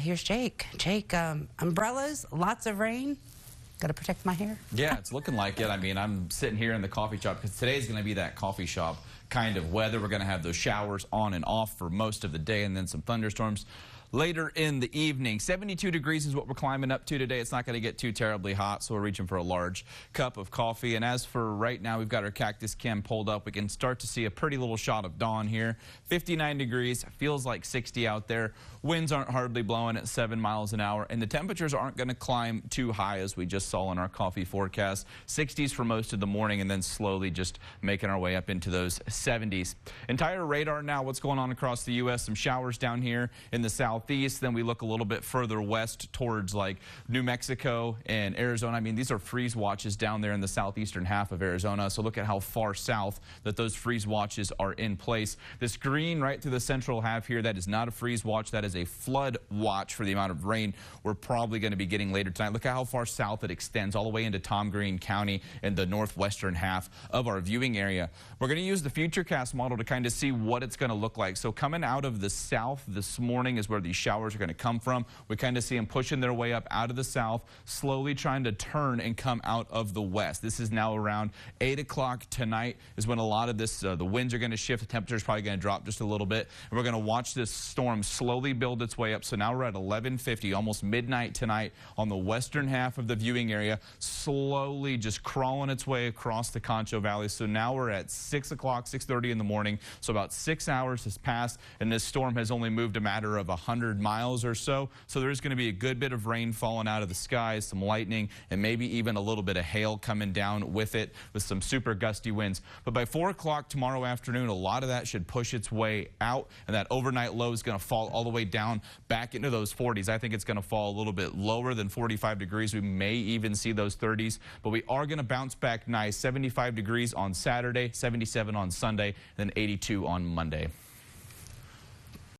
here's Jake. Jake, umbrellas, lots of rain. Got to protect my hair. Yeah, it's looking like it. I mean, I'm sitting here in the coffee shop because today's going to be that coffee shop kind of weather. We're going to have those showers on and off for most of the day and then some thunderstorms later in the evening. 72 degrees is what we're climbing up to today. It's not going to get too terribly hot, so we're reaching for a large cup of coffee. And as for right now, we've got our cactus cam pulled up. We can start to see a pretty little shot of dawn here. 59 degrees, feels like 60 out there. Winds aren't hardly blowing at 7 miles an hour, and the temperatures aren't going to climb too high as we just saw in our coffee forecast. 60s for most of the morning and then slowly just making our way up into those 70s. Entire radar now, what's going on across the U.S. Some showers down here in the southeast. Then we look a little bit further west towards like New Mexico and Arizona. I mean, these are freeze watches down there in the southeastern half of Arizona. So look at how far south that those freeze watches are in place. This green right through the central half here, that is not a freeze watch. That is a flood watch for the amount of rain we're probably going to be getting later tonight. Look at how far south it extends all the way into Tom Green County in the northwestern half of our viewing area. We're going to use the Futurecast model to kind of see what it's going to look like. So coming out of the south this morning is where these showers are going to come from. We kind of see them pushing their way up out of the south, slowly trying to turn and come out of the west. This is now around 8 o'clock tonight is when a lot of this, the winds are going to shift. The temperature is probably going to drop just a little bit. And we're going to watch this storm slowly build its way up. So now we're at 11:50, almost midnight tonight on the western half of the viewing area, slowly just crawling its way across the Concho Valley. So now we're at 6 o'clock, 6:30 in the morning. So about 6 hours has passed, and this storm has only moved a matter of 100 miles or so. So there's going to be a good bit of rain falling out of the skies, some lightning, and maybe even a little bit of hail coming down with it with some super gusty winds. But by 4 o'clock tomorrow afternoon, a lot of that should push its way out, and that overnight low is going to fall all the way down back into those 40s. I think it's going to fall a little bit lower than 45 degrees. We may even see those 30s, but we are going to bounce back nice. 75 degrees on Saturday, 77 on Sunday, and then 82 on Monday.